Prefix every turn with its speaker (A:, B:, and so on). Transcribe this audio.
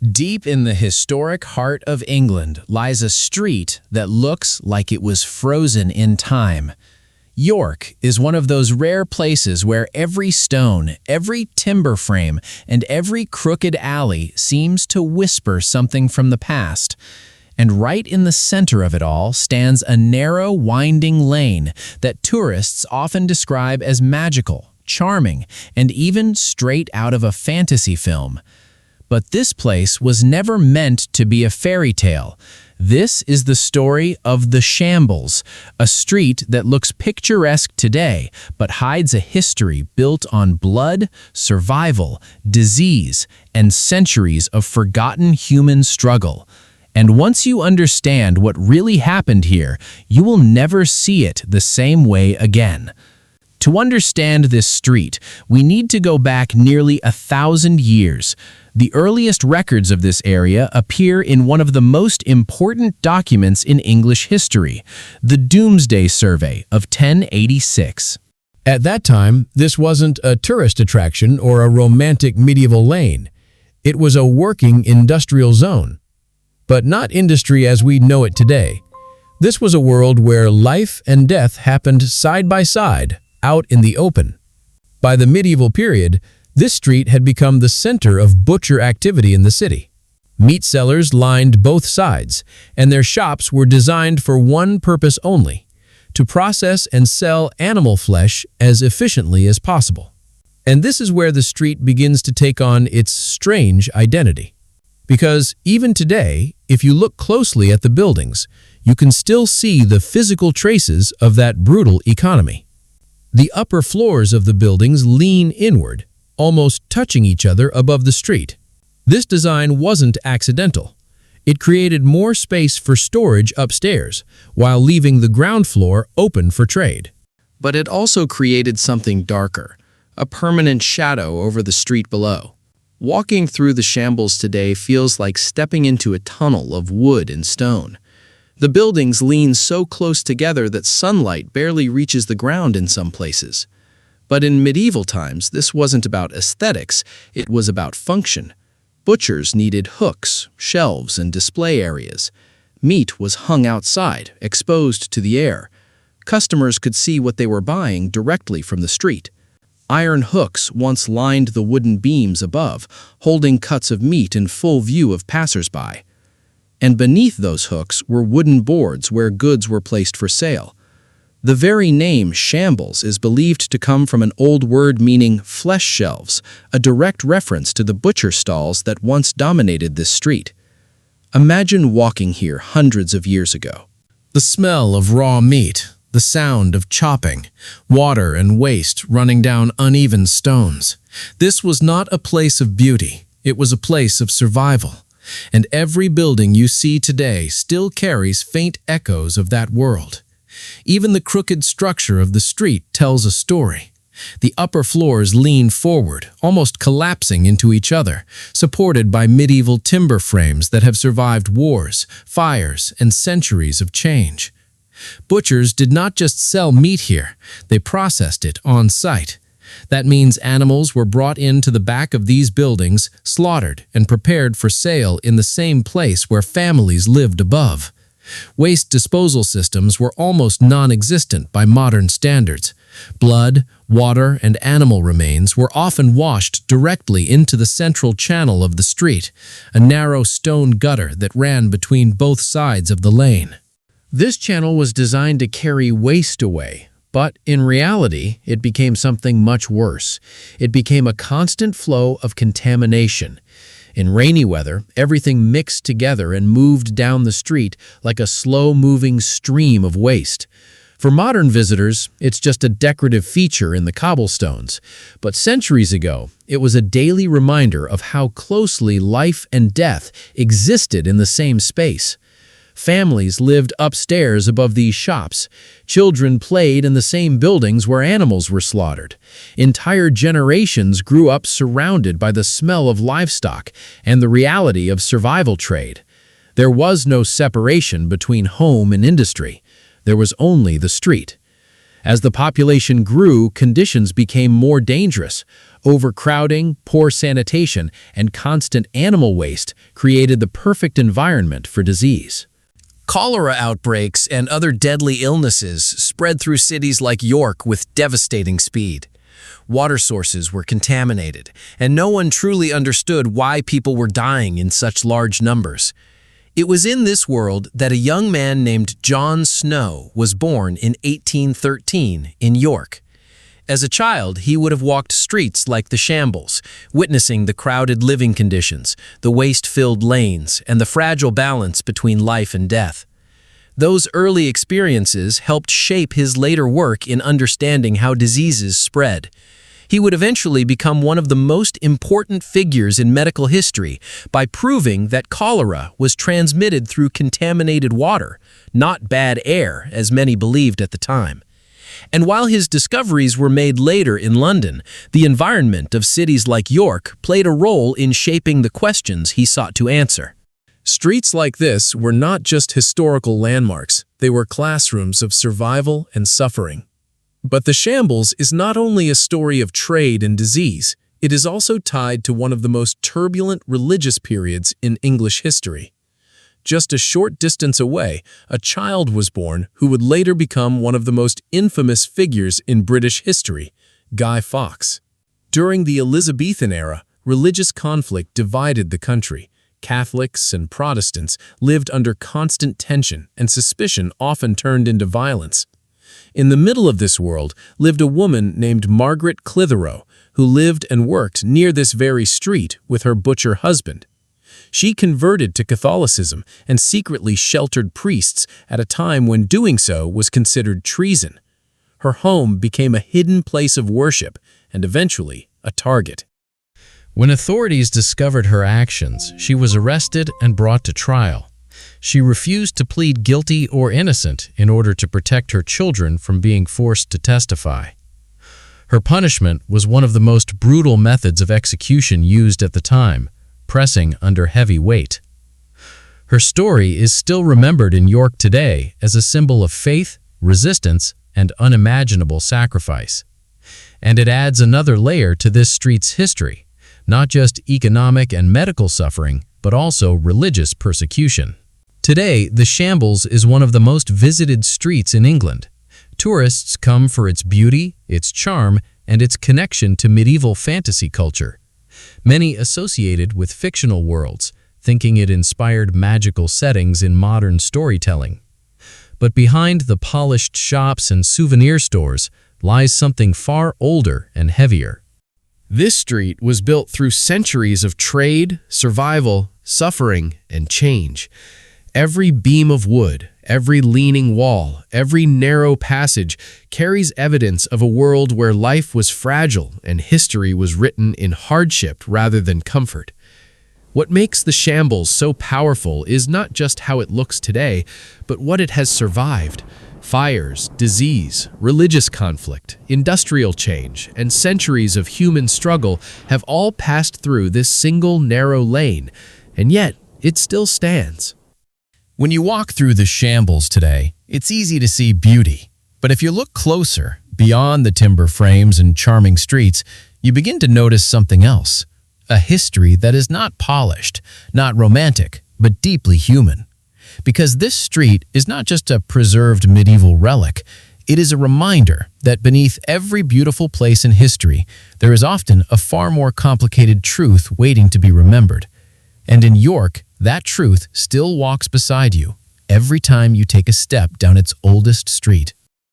A: Deep in the historic heart of England lies a street that looks like it was frozen in time. York is one of those rare places where every stone, every timber frame, and every crooked alley seems to whisper something from the past. And right in the center of it all stands a narrow, winding lane that tourists often describe as magical, charming, and even straight out of a fantasy film. But this place was never meant to be a fairy tale. This is the story of the Shambles, a street that looks picturesque today but hides a history built on blood, survival, disease, and centuries of forgotten human struggle. And once you understand what really happened here, you will never see it the same way again. To understand this street, we need to go back nearly 1,000 years. The earliest records of this area appear in one of the most important documents in English history, the Domesday Survey of 1086.
B: At that time, this wasn't a tourist attraction or a romantic medieval lane. It was a working industrial zone. But not industry as we know it today. This was a world where life and death happened side by side, out in the open. By the medieval period, this street had become the center of butcher activity in the city. Meat sellers lined both sides, and their shops were designed for one purpose only: to process and sell animal flesh as efficiently as possible. And this is where the street begins to take on its strange identity. Because even today, if you look closely at the buildings, you can still see the physical traces of that brutal economy. The upper floors of the buildings lean inward, almost touching each other above the street. This design wasn't accidental. It created more space for storage upstairs, while leaving the ground floor open for trade.
A: But it also created something darker, a permanent shadow over the street below. Walking through the Shambles today feels like stepping into a tunnel of wood and stone. The buildings lean so close together that sunlight barely reaches the ground in some places. But in medieval times, this wasn't about aesthetics, it was about function. Butchers needed hooks, shelves, and display areas. Meat was hung outside, exposed to the air. Customers could see what they were buying directly from the street. Iron hooks once lined the wooden beams above, holding cuts of meat in full view of passers-by. And beneath those hooks were wooden boards where goods were placed for sale. The very name Shambles is believed to come from an old word meaning flesh shelves, a direct reference to the butcher stalls that once dominated this street. Imagine walking here hundreds of years ago.
B: The smell of raw meat, the sound of chopping, water and waste running down uneven stones. This was not a place of beauty, it was a place of survival. And every building you see today still carries faint echoes of that world. Even the crooked structure of the street tells a story. The upper floors lean forward, almost collapsing into each other, supported by medieval timber frames that have survived wars, fires, and centuries of change. Butchers did not just sell meat here, they processed it on site. That means animals were brought into the back of these buildings, slaughtered, and prepared for sale in the same place where families lived above. Waste disposal systems were almost non-existent by modern standards. Blood, water, and animal remains were often washed directly into the central channel of the street, a narrow stone gutter that ran between both sides of the lane. This channel was designed to carry waste away, but in reality, it became something much worse. It became a constant flow of contamination. In rainy weather, everything mixed together and moved down the street like a slow-moving stream of waste. For modern visitors, it's just a decorative feature in the cobblestones. But centuries ago, it was a daily reminder of how closely life and death existed in the same space. Families lived upstairs above these shops. Children played in the same buildings where animals were slaughtered. Entire generations grew up surrounded by the smell of livestock and the reality of survival trade. There was no separation between home and industry. There was only the street. As the population grew, conditions became more dangerous. Overcrowding, poor sanitation, and constant animal waste created the perfect environment for disease.
A: Cholera outbreaks and other deadly illnesses spread through cities like York with devastating speed. Water sources were contaminated, and no one truly understood why people were dying in such large numbers. It was in this world that a young man named John Snow was born in 1813 in York. As a child, he would have walked streets like the Shambles, witnessing the crowded living conditions, the waste-filled lanes, and the fragile balance between life and death. Those early experiences helped shape his later work in understanding how diseases spread. He would eventually become one of the most important figures in medical history by proving that cholera was transmitted through contaminated water, not bad air, as many believed at the time. And while his discoveries were made later in London, the environment of cities like York played a role in shaping the questions he sought to answer.
B: Streets like this were not just historical landmarks, they were classrooms of survival and suffering. But the Shambles is not only a story of trade and disease, it is also tied to one of the most turbulent religious periods in English history. Just a short distance away, a child was born who would later become one of the most infamous figures in British history, Guy Fawkes. During the Elizabethan era, religious conflict divided the country. Catholics and Protestants lived under constant tension, and suspicion often turned into violence. In the middle of this world lived a woman named Margaret Clitheroe, who lived and worked near this very street with her butcher husband. She converted to Catholicism and secretly sheltered priests at a time when doing so was considered treason. Her home became a hidden place of worship and eventually a target.
A: When authorities discovered her actions, she was arrested and brought to trial. She refused to plead guilty or innocent in order to protect her children from being forced to testify. Her punishment was one of the most brutal methods of execution used at the time, pressing under heavy weight. Her story is still remembered in York today as a symbol of faith, resistance, and unimaginable sacrifice. And it adds another layer to this street's history, not just economic and medical suffering, but also religious persecution. Today, the Shambles is one of the most visited streets in England. Tourists come for its beauty, its charm, and its connection to medieval fantasy culture. Many associate it with fictional worlds, thinking it inspired magical settings in modern storytelling. But behind the polished shops and souvenir stores lies something far older and heavier. This street was built through centuries of trade, survival, suffering, and change. Every beam of wood, every leaning wall, every narrow passage carries evidence of a world where life was fragile and history was written in hardship rather than comfort. What makes the Shambles so powerful is not just how it looks today, but what it has survived. Fires, disease, religious conflict, industrial change, and centuries of human struggle have all passed through this single narrow lane, and yet it still stands. When you walk through the Shambles today, it's easy to see beauty. But if you look closer, beyond the timber frames and charming streets, you begin to notice something else. A history that is not polished, not romantic, but deeply human. Because this street is not just a preserved medieval relic, it is a reminder that beneath every beautiful place in history, there is often a far more complicated truth waiting to be remembered. And in York, that truth still walks beside you every time you take a step down its oldest street.